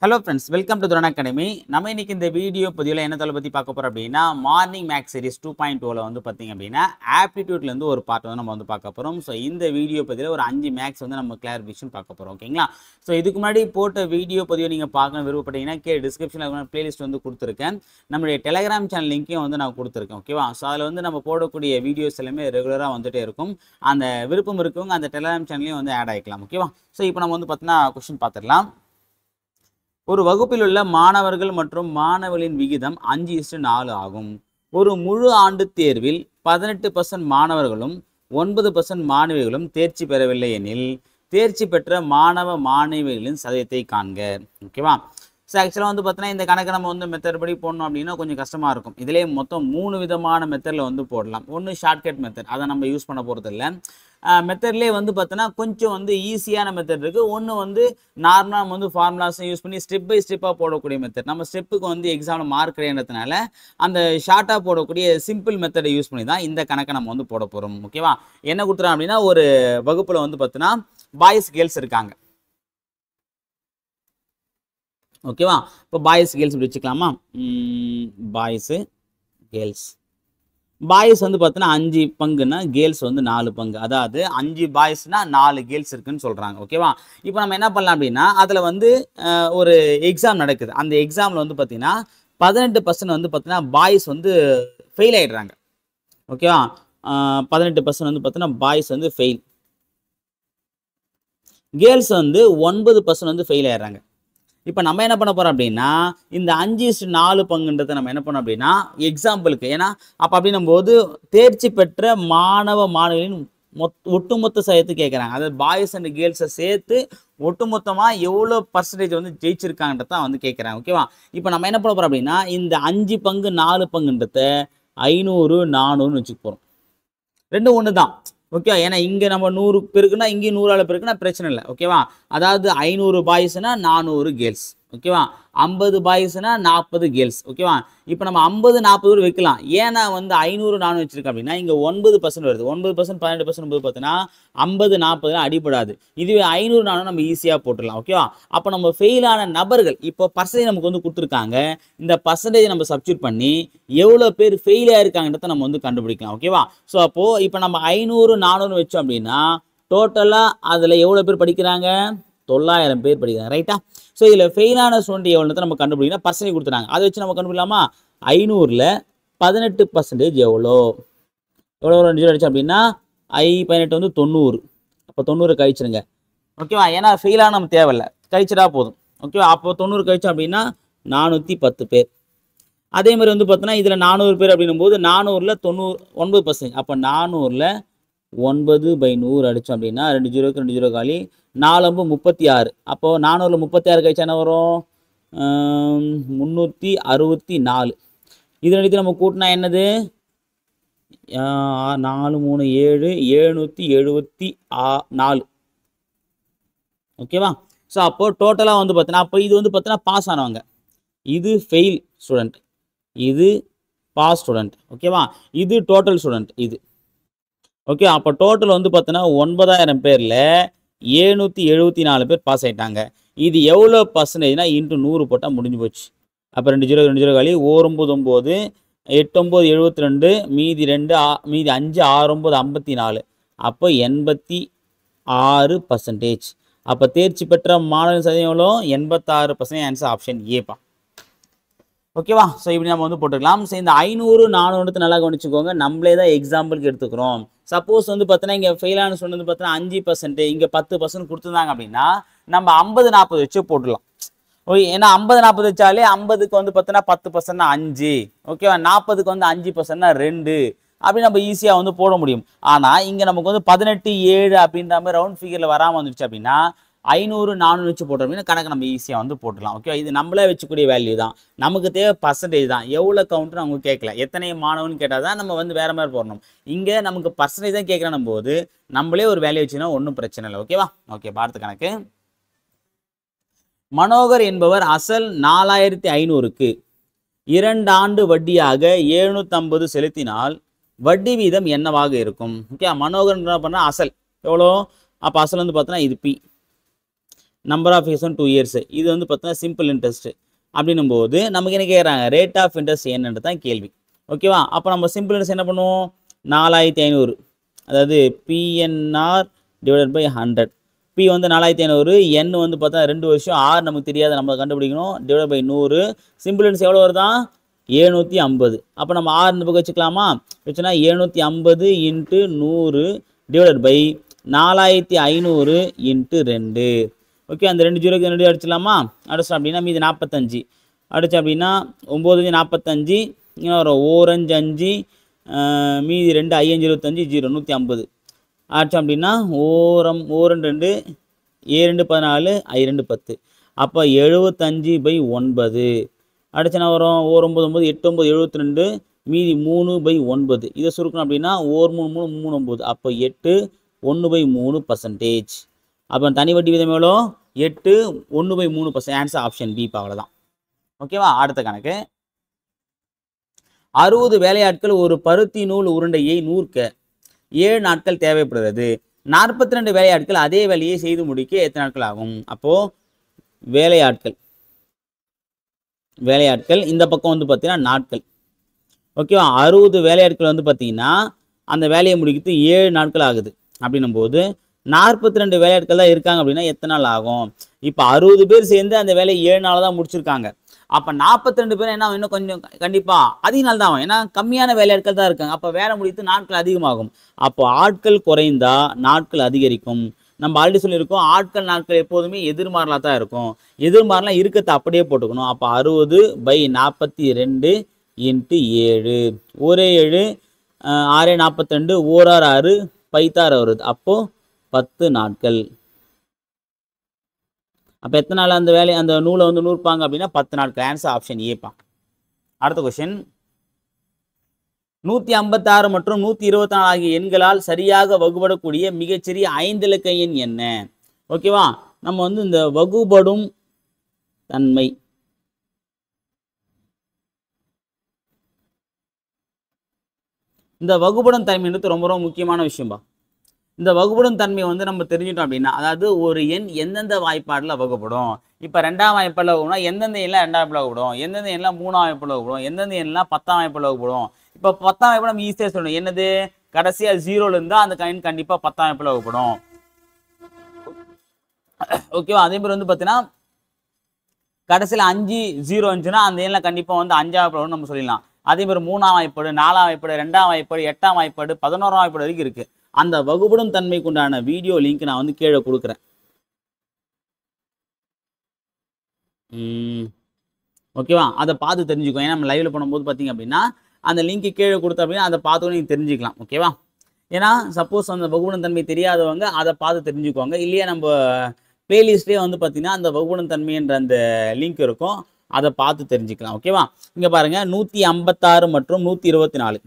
Hello friends, welcome to Dharana Academy. நம்ம இன்னைக்கு இந்த வீடியோ பதிவுல என்ன தலை பத்தி பார்க்க போறோம் அப்படினா மார்னிங் மேக்ஸ் சீரிஸ் 2.0 ல வந்து பாத்தீங்க அப்படினா ஆப்டிட்யூட்ல இருந்து ஒரு பார்ட் வந்து நம்ம வந்து பார்க்க போறோம். சோ இந்த வீடியோ பதிவுல ஒரு 5 மேக்ஸ் வந்து நம்ம கிளாரிஃபிகேஷன் பார்க்க போறோம். ஓகேங்களா? சோ இதுக்கு முன்னாடி போட்ட வீடியோ பதிவை நீங்க பார்க்க விருப்பப்பட்டீங்கன்னா கீழ டிஸ்கிரிப்ஷன்ல ஒரு பிளேலிஸ்ட் வந்து கொடுத்திருக்கேன். நம்மளுடைய Telegram சேனல் லிங்கையும் வந்து நான் கொடுத்திருக்கேன். ஓகேவா? சோ அதுல வந்து நம்ம போடக்கூடிய வீடியோஸ் எல்லாமே ரெகுலரா வந்துட்டே இருக்கும். அந்த விருப்பம் இருக்கவங்க அந்த Telegram சேனலையும் வந்து ஆட் ஆயிக்கலாம். ஓகேவா? சோ இப்போ நம்ம வந்து பார்த்தீங்கன்னா क्वेश्चन பார்த்துடலாம். ஒரு வகுப்பில் உள்ள மாணவர்கள் மற்றும் மாணவர்களின் விகிதம் 5:4 ஆகும். ஒரு முழு ஆண்டு தேர்வில் 18% மாணவர்களும் 9% மாணவிகளும் தேர்ச்சி பெறவில்லை எனில் தேர்ச்சி பெற்ற மாணவ மாணவிகளின் சதவீதத்தை காண்க. ஓகேவா? ஸோ ஆக்சுவலாக வந்து பார்த்தீங்கன்னா இந்த கணக்கு நம்ம வந்து மெத்தட் படி போடணும் அப்படின்னா கொஞ்சம் கஷ்டமாக இருக்கும். இதிலே மொத்தம் 3 விதமான மெத்தடில் வந்து போடலாம். ஒன்று ஷார்ட்கட் மெத்தட், அதை நம்ம யூஸ் பண்ண போகிறது இல்லை. மெத்தட்லேயே வந்து பார்த்தோன்னா கொஞ்சம் வந்து ஈஸியான மெத்தட் இருக்குது. ஒன்று வந்து நார்மலாக நம்ம வந்து ஃபார்முலாஸை யூஸ் பண்ணி ஸ்டெப் பை ஸ்டெப்பாக போடக்கூடிய மெத்தட். நம்ம ஸ்டெப்புக்கு வந்து எக்ஸாமில் மார்க் கிடையாதுனால அந்த ஷார்ட்டாக போடக்கூடிய சிம்பிள் மெத்தடை யூஸ் பண்ணி தான் இந்த கணக்கை நம்ம வந்து போட போகிறோம். ஓகேவா? என்ன கொடுத்துறோம் அப்படின்னா ஒரு வகுப்பில் வந்து பார்த்தோன்னா பாய்ஸ் கேர்ள்ஸ் இருக்காங்க. ஓகேவா? இப்போ பாய்ஸ் கேர்ள்ஸ் இப்படி வச்சுக்கலாமா? Boys girls. பாய்ஸ் வந்து பார்த்தோன்னா 5 பங்குன்னா கேர்ள்ஸ் வந்து 4 பங்கு. அதாவது 5 பாய்ஸ்னா 4 கேர்ள்ஸ் இருக்குன்னு சொல்கிறாங்க. ஓகேவா? இப்போ நம்ம என்ன பண்ணலாம் அப்படின்னா அதில் வந்து ஒரு எக்ஸாம் நடக்குது. அந்த எக்ஸாமில் வந்து பார்த்தீங்கன்னா 18% வந்து பார்த்தீங்கன்னா பாய்ஸ் வந்து ஃபெயில் ஆகிடுறாங்க. ஓகேவா? 18% வந்து பார்த்தீங்கன்னா பாய்ஸ் வந்து ஃபெயில். கேர்ள்ஸ் வந்து 9% வந்து ஃபெயில் ஆகிடுறாங்க. இப்போ நம்ம என்ன பண்ண போகிறோம் அப்படின்னா இந்த 5:4 பங்குன்றதை நம்ம என்ன பண்ணோம் அப்படின்னா எக்ஸாம்பிளுக்கு, ஏன்னா அப்போ அப்படின்னும் போது தேர்ச்சி பெற்ற மாணவ மாணவிகளின் ஒட்டுமொத்த சதவீதத்தை கேட்குறாங்க. அதாவது பாய்ஸ் அண்ட் கேர்ள்ஸை சேர்த்து ஒட்டுமொத்தமாக எவ்வளோ பர்சன்டேஜ் வந்து ஜெயிச்சிருக்காங்கன்றதான் வந்து கேட்குறாங்க. ஓகேவா? இப்போ நம்ம என்ன பண்ண போகிறோம் அப்படின்னா இந்த 5 பங்கு 4 பங்குன்றத 500 400ன்னு வச்சுக்க போகிறோம். ரெண்டும் ஒன்று தான். ஓகே, ஏன்னா இங்கே நம்ம 100 பேருக்குன்னா இங்கேயும் 100 பேருக்குன்னா பிரச்சனை இல்லை. ஓகேவா? அதாவது 500 பாய்ஸ்னா 400 கேர்ள்ஸ். ஓகேவா? 50 பாய்ஸ்னா 40 கேர்ள்ஸ். ஓகேவா? இப்போ நம்ம 50 40 வைக்கலாம். ஏன்னா வந்து 500 400 வச்சிருக்கோம் அப்படின்னா இங்கே 9% வருது. 9% 12% போது பார்த்தீங்கன்னா 50 40 அடிபடாது. இதுவே 500 400 நம்ம ஈஸியாக போட்டுடலாம். ஓகேவா? அப்போ நம்ம ஃபெயிலான நபர்கள் இப்போ பர்சன்டேஜ் நமக்கு வந்து கொடுத்துருக்காங்க. இந்த பர்சன்டேஜ் நம்ம சப்ஸ்டியூட் பண்ணி எவ்வளோ பேர் ஃபெயில் ஆயிருக்காங்கன்றத நம்ம வந்து கண்டுபிடிக்கலாம். ஓகேவா? ஸோ அப்போது இப்போ நம்ம 500 400 வச்சோம் அப்படின்னா டோட்டலாக அதில் எவ்வளோ பேர் படிக்கிறாங்க? 900 பேர் படிக்கிறாங்க. ரைட்டா? ஸோ இதில் ஃபெயிலான ஸ்டூடெண்ட் எவ்வளோ நம்ம கண்டுபிடிக்கணும், பர்சன்டேஜ் கொடுத்துறாங்க. அதை வச்சு நம்ம கண்டுபிடிக்கலாமா? 500ல் 18% எவ்வளோ 2 அடிச்சோம் அப்படின்னா 18 வந்து 90. அப்போ 90 கழிச்சிருங்க. ஓகேவா? ஏன்னா ஃபெயிலான நம்ம தேவையில்லை, கழிச்சிடா போதும். ஓகேவா? அப்போ 90 கழிச்சோம் அப்படின்னா 410 பேர். அதே மாதிரி வந்து பார்த்தோன்னா இதில் 400 பேர் அப்படின்னும் போது 400ல் 9%. அப்போ 400ல் 9/100 அடித்தோம் அப்படின்னா 2 0க்கு 2 0 காலி 4 36. அப்போது 400ல் 36 கழிச்சா என்ன வரும்? 364. இது ரெண்டு நம்ம கூட்டினா என்னது? 4 3 7 774. ஓகேவா? ஸோ அப்போது டோட்டலாக வந்து பார்த்தீங்கன்னா அப்போ இது வந்து பார்த்தீங்கன்னா பாஸ் ஆனவங்க, இது ஃபெயில் ஸ்டூடெண்ட், இது பாஸ் ஸ்டூடெண்ட். ஓகேவா? இது டோட்டல் ஸ்டூடெண்ட் இது. ஓகே, அப்போ டோட்டல் வந்து பார்த்தீங்கன்னா 9000 பேரில் 774 பேர் பாஸ் ஆகிட்டாங்க. இது எவ்வளோ பர்சன்டேஜ்னா இன்ட்டு 100 போட்டால் முடிஞ்சு போச்சு. அப்போ 2 0 2 0 காலி 9 9 8 9 72 மீதி 2 மீதி 5 6 9 54. அப்போ 86%. அப்போ தேர்ச்சி பெற்ற மாணவர் சதவீதம் எவ்வளோ? 86%. ஆன்சர் ஆப்ஷன் ஏப்பா. ஓகேவா? ஸோ இப்படி நம்ம வந்து போட்டுக்கலாம். ஸோ இந்த 500 400 நல்லா கவனிச்சுக்கோங்க. நம்மளே தான் எக்ஸாம்பிளுக்கு எடுத்துக்கிறோம். சப்போஸ் வந்து பார்த்தீங்கன்னா இங்கே ஃபெயிலான ஸ்டூடெண்ட் வந்து பார்த்தீங்கன்னா 5%, இங்கே 10% கொடுத்துருந்தாங்க அப்படின்னா நம்ம 50 40 வச்சு போட்டுடலாம். ஓகே, ஏன்னா 50 40 வச்சாலே 50க்கு வந்து பார்த்தீங்கன்னா 10%னா 5. ஓகேவா? 40க்கு வந்து 5%னா 2 அப்படி நம்ம ஈஸியாக வந்து போட முடியும். ஆனால் இங்கே நமக்கு வந்து 18 7 அப்படின்ற மாதிரி ரவுண்ட் ஃபிகரில் வராமல் வந்துடுச்சு அப்படின்னா 500 400 வச்சு போட்டோம் அப்படின்னா கணக்கு நம்ம ஈஸியாக வந்து போட்டுடலாம். ஓகே, இது நம்மளே வச்சுக்கூடிய வேல்யூ தான். நமக்கு தேவை பர்சன்டேஜ் தான். எவ்வளோ கவுண்ட்னு அவங்க கேட்கல, எத்தனை மாணவன் கேட்டால் தான் நம்ம வந்து வேறு மாதிரி போடணும். இங்கே நமக்கு பர்சன்டேஜ் தான் கேட்குறான் போது நம்மளே ஒரு வேல்யூ வச்சுன்னா ஒன்றும் பிரச்சனை இல்லை. ஓகேவா? ஓகே, பார்த்து கணக்கு. மனோகர் என்பவர் அசல் 4500க்கு 2 ஆண்டு வட்டியாக 750 செலுத்தினால் வட்டி வீதம் என்னவாக இருக்கும்? ஓகே, மனோகர் என்ன பண்ணால் அசல் எவ்வளோ? அப்போ அசல் வந்து பார்த்தோன்னா இது B. Number of years 2 years. இது வந்து பார்த்தீங்கன்னா சிம்பிள் இன்ட்ரெஸ்ட். அப்படின்னும் போது நமக்கு என்ன கேட்குறாங்க, ரேட் ஆஃப் இன்ட்ரெஸ்ட் என்னன்றது தான் கேள்வி. ஓகேவா? அப்போ நம்ம சிம்பிள் இன்ட்ரெஸ்ட் என்ன பண்ணுவோம், 4500, அதாவது பிஎன்ஆர் டிவைடட் பை 100. பி வந்து 4500, என் வந்து பார்த்தா 2 வருஷம், ஆர் நமக்கு தெரியாத நம்ம கண்டுபிடிக்கணும், டிவைட் பை 100. சிம்பிள் இன்ட்ரெஸ்ட் எவ்வளோ வருதான், 750. அப்போ நம்ம ஆர் இந்த பக்கம் வச்சுக்கலாமா, வச்சுன்னா 750 into 100 divide by 4500 into 2. Okay, அந்த 2 ஜீரோக்கு 2 அடிச்சிடலாமா, அடிச்சோம் அப்படின்னா மீதி 45 அடிச்சோம் அப்படின்னா 9 45, இன்னும் வரும் 4 5 5, மீதி 2 5 25 0 150 அடிச்சோம் அப்படின்னா 4 2 7 14 I2 10. அப்போ 75/9 அடிச்சுனா வரும் 1 9 9 8 9 72, மீதி 3/9. இதை சுருக்கணும் அப்படின்னா 1 3 3 3 9. அப்போ 8 1/3%. அப்போ தனி வட்டி விதம் எவ்வளோ, 8 1/3%. Answer option B. அவ்வளோதான். ஓகேவா? அடுத்த கணக்கு, 60 வேலையாட்கள் ஒரு பருத்தி நூல் உருண்டையை நூற்க 7 நாட்கள் தேவைப்படுகிறது. 42 வேலையாட்கள் அதே வேலையை செய்து முடிக்க எத்தனை நாட்கள் ஆகும்? அப்போ வேலையாட்கள் இந்த பக்கம் வந்து பார்த்தீங்கன்னா நாட்கள். ஓகேவா? 60 வேலையாட்கள் வந்து பார்த்தீங்கன்னா அந்த வேலையை முடிக்கிறது 7 நாட்கள் ஆகுது. அப்படின்னும் போது 42 வேலையாட்கள் தான் இருக்காங்க அப்படின்னா எத்தனை நாள் ஆகும்? இப்போ 60 பேர் சேர்ந்து அந்த வேலையை 7 நாள் தான் முடிச்சிருக்காங்க. அப்போ 42 பேர் என்ன, இன்னும் கொஞ்சம் கண்டிப்பாக அதிக நாள் தான் ஆகும். ஏன்னா கம்மியான வேலையாட்கள் தான் இருக்காங்க. அப்போ வேலை முடித்து நாட்கள் அதிகமாகும். அப்போ ஆட்கள் குறைந்தா நாட்கள் அதிகரிக்கும். நம்ம ஆல்ரெடி சொல்லியிருக்கோம், ஆட்கள் நாட்கள் எப்போதுமே எதிர்மாறலாக தான் இருக்கும். எதிர்மாறலாம் இருக்கிறத அப்படியே போட்டுக்கணும். அப்போ 60/42 இன்ட்டு 7, 1 7 6 42, 1 6 6, 5 வருது. அப்போது 10 நாட்கள். அப்போ எத்தனை நாள் அந்த வேலையை அந்த நூலை வந்து நூற்பாங்க அப்படின்னா 10 நாட்கள். ஆன்சர் ஆப்ஷன் ஏப்பா. அடுத்த கொஸ்டின், 156 மற்றும் 124 ஆகிய எண்களால் சரியாக வகுபடக்கூடிய மிகச்சிறிய 5 இலக்க எண் என்ன? ஓகேவா? நம்ம வந்து இந்த வகுபடும் தன்மை, இந்த வகுபடும் தன்மைன்றது ரொம்ப ரொம்ப முக்கியமான விஷயம்பா. இந்த வகுபடும் தன்மையை வந்து நம்ம தெரிஞ்சிட்டோம் அப்படின்னா, அதாவது ஒரு எண் எந்தெந்த வாய்ப்பாடில் வகுப்படும். இப்போ 2ஆம் வாய்ப்பாடில் வகுப்புனா எந்தெந்த எண்ணெலாம் 2ஆம் வாய்ப்பாடில் வகுப்படும், எந்தெந்த எண்ணெலாம் 3ஆம் வாய்ப்பாடில் வகுப்படும், எந்தெந்த எண்ணெலாம் 10ஆம் வாய்ப்பாடில் வகுப்படும். இப்போ 10ஆம் வாய்ப்பாடு நம்ம ஈஸியாக சொல்லணும். என்னது, கடைசியாக 0ல இருந்தால் அந்த எண் கண்டிப்பாக 10ஆம் வாய்ப்பாடில் வகுப்படும். ஓகேவா? அதே மாதிரி வந்து பார்த்தீங்கன்னா கடைசியில் 5 0 இருந்துச்சுன்னா அந்த எண்ணில் கண்டிப்பாக வந்து 5ஆம் வாய்ப்பாடு நம்ம சொல்லிடலாம். அதே மாதிரி 3ஆம் வாய்ப்பாடு, 4ஆம் வாய்ப்பாடு, 2ஆம் வாய்ப்பாடு, 8ஆம் வாய்ப்பாடு, 11ஆம் வாய்ப்பாடு வரைக்கும் இருக்குது. அந்த வகுபடும் தன்மைக்கு உண்டான வீடியோ லிங்க் நான் வந்து கீழே கொடுக்குறேன். ஓகேவா? அதை பார்த்து தெரிஞ்சுக்கோ. ஏன்னா நம்ம லைவ்ல பண்ணும்போது பார்த்தீங்க அப்படின்னா அந்த லிங்க் கீழே கொடுத்தோம் அப்படின்னா அதை பார்த்து நீங்கள் தெரிஞ்சுக்கலாம். ஓகேவா? ஏன்னா சப்போஸ் அந்த வகுபடும் தன்மை தெரியாதவங்க அதை பார்த்து தெரிஞ்சுக்குவாங்க. இல்லையா நம்ம பிளேலிஸ்ட்லேயே வந்து பார்த்தீங்கன்னா அந்த வகுபடும் தன்மைன்ற அந்த லிங்க் இருக்கும், அதை பார்த்து தெரிஞ்சுக்கலாம். ஓகேவா? இங்கே பாருங்கள், 156 மற்றும் 124.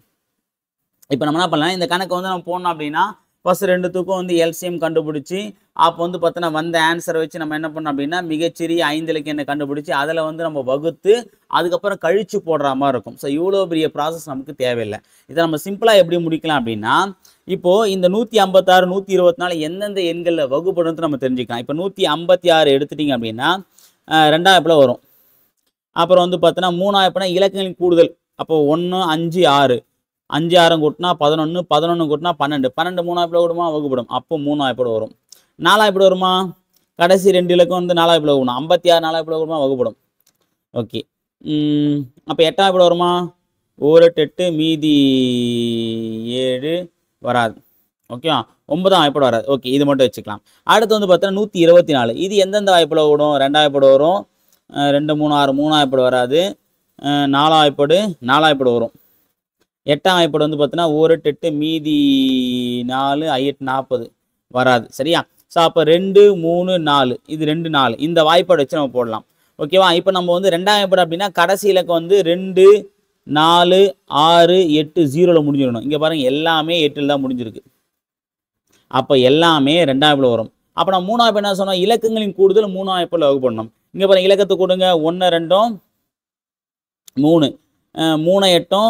இப்போ நம்ம என்ன பண்ணலாம், இந்த கணக்கு வந்து நம்ம போனோம் அப்படின்னா ஃபர்ஸ்ட் 2த்துக்கும் வந்து எல்சிஎம் கண்டுபிடிச்சி அப்போ வந்து பார்த்தோன்னா வந்த ஆன்சரை வச்சு நம்ம என்ன பண்ணோம் அப்படின்னா மிகச்சிறிய 5 இலக்க எண்ணை கண்டுபிடிச்சி அதில் வந்து நம்ம வகுத்து அதுக்கப்புறம் கழிச்சு போடுற மாதிரி இருக்கும். ஸோ இவ்வளோ பெரிய ப்ராசஸ் நமக்கு தேவையில்லை. இதை நம்ம சிம்பிளாக எப்படி முடிக்கலாம் அப்படின்னா, இப்போது இந்த 156 124 எந்தெந்த எண்களில் வகுப்படுறது நம்ம தெரிஞ்சுக்கலாம். இப்போ 156 எடுத்துட்டிங்க அப்படின்னா 2ஆம் வாய்ப்பாடில் வரும். அப்புறம் வந்து பார்த்தோன்னா 3ஆம் வாய்ப்பாடில் இலக்கங்களின் கூடுதல். அப்போது 1 5 6, 5 6 கூட்டினா 11, 11 கூட்டினா 12, 12 3ஆம் வாய்ப்பாடில் விடுமா, வகுப்படும். அப்போ 3ஆம் வாய்ப்பாடு வரும். 4ஆம் வாய்ப்பாடு வருமா, கடைசி 2 இலக்கம் வந்து 4ஆம் வாய்ப்பாடில் வகுப்படும். 56 4ஆம் வாய்ப்பாடில் வருமா, வகுப்படும். ஓகே. அப்போ 8ஆம் வாய்ப்பாடு வருமா, 1 8 8, மீதி 7 வராது. ஓகேவா? 9ஆம் வாய்ப்பாடு வராது. ஓகே, இது மட்டும் வச்சுக்கலாம். அடுத்து வந்து பார்த்தோன்னா 124. இது எந்தெந்த வாய்ப்பாடில் விடும், 2ஆம் வாய்ப்பாடு வரும். 2 3 6 3ஆம் வாய்ப்பாடு வராது. 4ஆம் வாய்ப்பாடு 4ஆம் வாய்ப்பாடு வரும். 8ஆம் வாய்ப்பாடு வந்து பார்த்தீங்கன்னா 1 8 8, மீதி 4 8 40 வராது. சரியா? ஸோ அப்போ 2 3 4, இது 2 4, இந்த வாய்ப்பாடு வச்சு நம்ம போடலாம். ஓகேவா? இப்போ நம்ம வந்து 2ஆம் வாய்ப்பாடு அப்படின்னா கடைசி இலக்கம் வந்து 2 4 6 8 0ல் முடிஞ்சிடணும். இங்கே பாருங்கள், எல்லாமே 8ல் தான் முடிஞ்சிருக்கு. அப்போ எல்லாமே 2ஆம் வாய்ப்பாடில் வரும். அப்போ நம்ம 3ஆம் வாய்ப்பாடு என்ன சொன்னோம், இலக்கங்களின் கூடுதல் 3ஆம் வாய்ப்பாடில் வகுப்பு பண்ணணும். இங்கே பாருங்கள், இலக்கத்தை கூடுங்க. 1 2 3, 3 8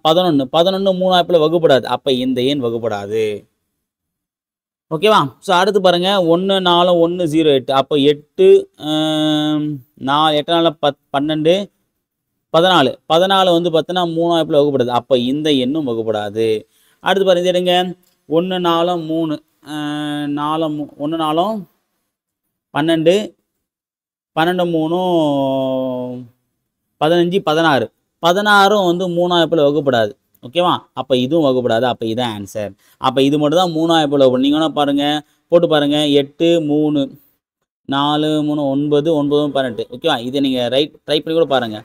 11, 11 3ஆம் வாய்ப்பாடில் வகுப்படாது. அப்போ இந்த எண் வகுப்படாது. ஓகேவா? ஸோ அடுத்து பாருங்க 1 4 1 0 8 அப்போ 8 4 8 4 12 14 14 வந்து பார்த்தீங்கன்னா 3 வாய்ப்பில் வகுப்படுது. அப்போ இந்த எண்ணும் வகுப்படாது. அடுத்து பாருங்க இது எடுங்க 1 4 3 4 1 4 12 12 3 15 16 16ம் வந்து 3 வாய்ப்பில் வகுப்படாது. ஓகேவா? அப்போ இதுவும் வகுப்படாது. அப்போ இதான் ஆன்சர். அப்போ இது மட்டும் தான் 3 வாய்ப்பில் வகுப்படும். நீங்கள் வேணா பாருங்க, போட்டு பாருங்க. 8 3 4 3 9 9 18. ஓகேவா? இதை நீங்கள் ட்ரை பண்ணி கூட பாருங்க.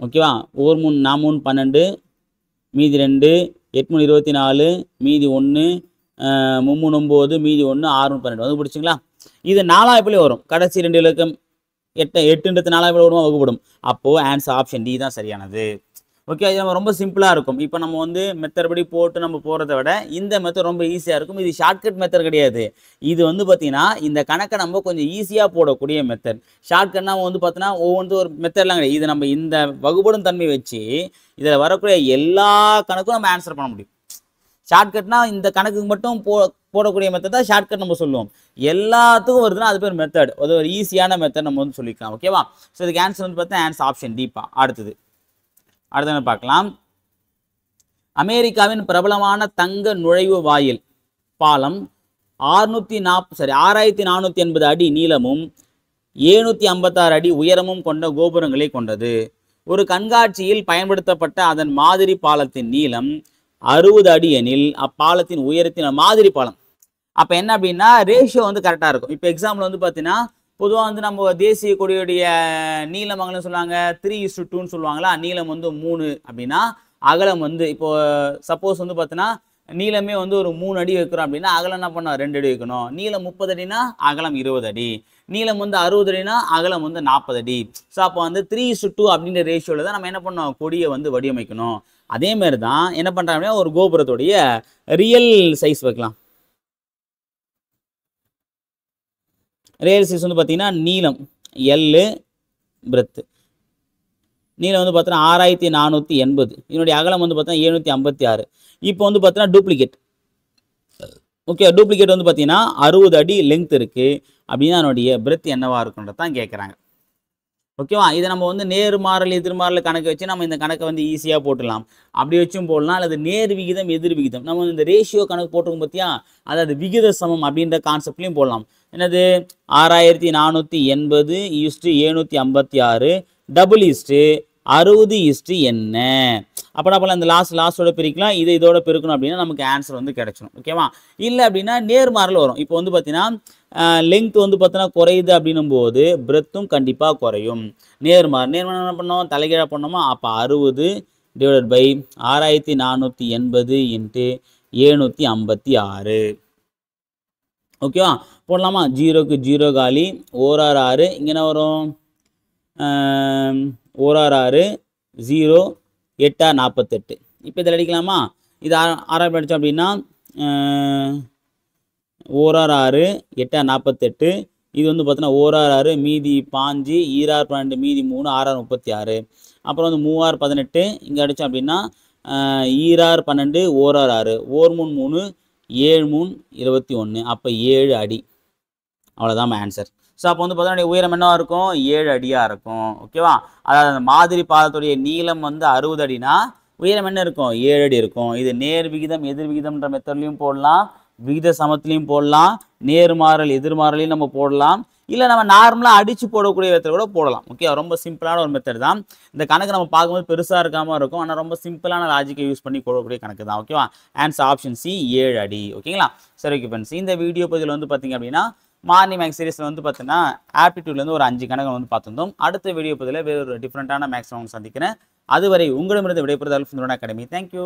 ஓகேவா? 1 3 4 3 12 மீதி 2 8 3 24 மீதி 1 3 9 மீதி 1 6 12 வந்து பிடிச்சிங்களா? இது 4 வாய்ப்பிலே வரும். கடைசி 2 இலக்கம் 8ன்றது 4 வாய்ப்பில் வருமா? வகுப்படும். அப்போது ஆன்சர் ஆப்ஷன் டி தான் சரியானது. ஓகே, இது நம்ம ரொம்ப சிம்பிளாக இருக்கும். இப்போ நம்ம வந்து மெத்தட் படி போட்டு நம்ம போகிறத விட இந்த மெத்தட் ரொம்ப ஈஸியாக இருக்கும். இது ஷார்ட்கட் மெத்தட் கிடையாது. இது வந்து பார்த்தீங்கன்னா இந்த கணக்கை நம்ம கொஞ்சம் ஈஸியாக போடக்கூடிய மெத்தட். ஷார்ட்கட்னா வந்து பார்த்தீங்கன்னா ஒவ்வொன்றும் ஒரு மெத்தட்லாம் கிடையாது. இது நம்ம இந்த வகுப்படும் தன்மை வச்சு இதில் வரக்கூடிய எல்லா கணக்கும் நம்ம ஆன்சர் பண்ண முடியும். ஷார்ட்கட்னா இந்த கணக்குக்கு மட்டும் போடக்கூடிய மெத்தட் தான் ஷார்ட்கட் நம்ம சொல்லுவோம். எல்லாத்துக்கும் வருதுன்னா அது பேர் மெத்தட். அது ஒரு ஈஸியான மெத்தட் நம்ம வந்து சொல்லிக்கலாம். ஓகேவா? ஸோ இதுக்கு ஆன்சர் வந்து பார்த்தா ஆன்சர் ஆப்ஷன் டீப்பா. அடுத்து பார்க்கலாம். அமெரிக்காவின் பிரபலமான தங்க நுழைவு வாயில் பாலம் 6480 அடி நீளமும் 756 அடி உயரமும் கொண்ட கோபுரங்களை கொண்டது. ஒரு கண்காட்சியில் பயன்படுத்தப்பட்ட அதன் மாதிரி பாலத்தின் நீளம் 60 அடி எனில் அப்பாலத்தின் உயரத்தின் மாதிரி பாலம். அப்போ என்ன அப்படின்னா ரேஷியோ வந்து கரெக்டாக இருக்கும். இப்போ எக்ஸாம்பிள் வந்து பார்த்தீங்கன்னா பொதுவாக வந்து நம்ம தேசிய கொடியுடைய நீளம் அகலம் சொல்லுவாங்க 3:2ன்னு சொல்லுவாங்களா. நீளம் வந்து 3 அப்படின்னா அகலம் வந்து இப்போ சப்போஸ் வந்து பார்த்தீங்கன்னா நீளமே வந்து ஒரு 3 அடி வைக்கிறோம் அப்படின்னா அகலம் என்ன பண்ணோம் 2 அடி வைக்கணும். நீளம் 30 அடினா அகலம் 20 அடி. நீளம் வந்து 60 அடினா அகலம் வந்து 40 அடி. ஸோ அப்போ வந்து 3:2 அப்படின்ற ரேஷியோவில் தான் நம்ம என்ன பண்ணோம் கொடியை வந்து வடிவமைக்கணும். அதே மாதிரி தான் என்ன பண்ணுறாங்க அப்படின்னா ஒரு கோபுரத்துடைய ரியல் சைஸ் வைக்கலாம். ரியல் சைஸ் வந்து பார்த்தீங்கன்னா நீளம் எல்லு பிரெத்து நீளம் வந்து பார்த்தீங்கன்னா 6480. இதனுடைய அகலம் வந்து பார்த்தீங்கன்னா 756. இப்போ வந்து பார்த்தீங்கன்னா டூப்ளிகேட். ஓகே, டூப்ளிகேட் வந்து பார்த்தீங்கன்னா 60 அடி லெங்த் இருக்குது அப்படின்னா அதனுடைய பிரெத் என்னவா இருக்குன்றது தான் கேட்குறாங்க. ஓகேவா? இதை நம்ம வந்து நேர்மாறல் எதிர்மாறல் கணக்கு வச்சு நம்ம இந்த கணக்கை வந்து ஈஸியாக போட்டுடலாம். அப்படி வச்சும் போடலாம். அல்லது நேர் விகிதம் எதிர் விகிதம் நம்ம இந்த ரேஷியோ கணக்கு போட்டிருக்கோம் பார்த்தியா, அதாவது விகித சமம் அப்படின்ற கான்செப்ட்லையும் போடலாம். என்னது 6480 ஈஸ்ட்டு 756 டபுள் ஈஸ்ட்டு 60 ஈஸ்ட்டு என்ன. அப்போ நம்ம இந்த லாஸ்ட்டோட பிரிக்கலாம். இதை இதோட பெருக்கணும் அப்படின்னா நமக்கு ஆன்சர் வந்து கிடைச்சிடும். ஓகேவா? இல்லை அப்படின்னா நேர்மாறல் வரும். இப்போ வந்து பார்த்தீங்கன்னா லெங்த் வந்து பார்த்தீங்கன்னா குறையுது அப்படின்னும் போது பிரெத்தும் கண்டிப்பாக குறையும். நேர்மாறல் என்ன பண்ணோம் தலைகீழாக பண்ணோமா. அப்போ 60 டிவைடட் பை 6480 இன்ட்டு 756. ஓகேவா? போடலாமா? 0க்கு 0 காலி 1 6 6. இங்கே என்ன வரும் 1 6 6 0 8 48. இப்போ இதில் அடிக்கலாமா? இது 6 அடித்தோம் அப்படின்னா 1 6 6 8 48. இது வந்து பார்த்தீங்கன்னா 1 6 6 மீதி 5 2 12 மீதி 3 6 36. அப்புறம் வந்து 3 18. இங்கே அடித்தோம் அப்படின்னா 2 12 1 6 6 1 3 7 21. அப்போ 7 அடி. அவ்வளோதான் ஆன்சர். ஸோ அப்போ வந்து பார்த்தீங்கன்னா உயரம் என்னவா இருக்கும் 7 அடியாக இருக்கும். ஓகேவா? அதாவது அந்த மாதிரி பாலத்துடைய நீளம் வந்து 60 அடினா உயரம் என்ன இருக்கும் 7 அடி இருக்கும். இது நேர் விகிதம் எதிர் விகிதம்ன்ற மெத்தட்லையும் போடலாம், விகித சமத்துலையும் போடலாம், நேர்மாறல் எதிர்மாறலையும் நம்ம போடலாம், இல்லை நம்ம நார்மலாக அடித்து போடக்கூடிய மெத்தட் கூட போடலாம். ஓகே, ரொம்ப சிம்பிளான ஒரு மெத்தட் தான். இந்த கணக்கு நம்ம பார்க்கும்போது பெருசாக இருக்காமல் இருக்கும், ஆனால் ரொம்ப சிம்பிளான லாஜிக்கை யூஸ் பண்ணி போடக்கூடிய கணக்கு தான். ஓகேவா? ஆன்சர் ஆப்ஷன் சி 7 அடி. ஓகேங்களா? சரி, ஓகே ஃப்ரெண்ட்ஸ், இந்த வீடியோ பதில் வந்து பார்த்தீங்க அப்படின்னா மார்னிங் மேக்ஸ் சீரிஸில் வந்து பார்த்தீங்கன்னா ஆப்டிடியூட்லேருந்து ஒரு 5 கணக்கு வந்து பார்த்துருந்தோம். அடுத்த வீடியோ பதில் வேறு ஒரு டிஃப்ரெண்ட்டான மேக்ஸ் சந்திக்கிறேன். அதுவரை உங்களிடமிருந்து விடைபெறுதல் அல்ஃப் அகாடமி. தேங்க்யூ.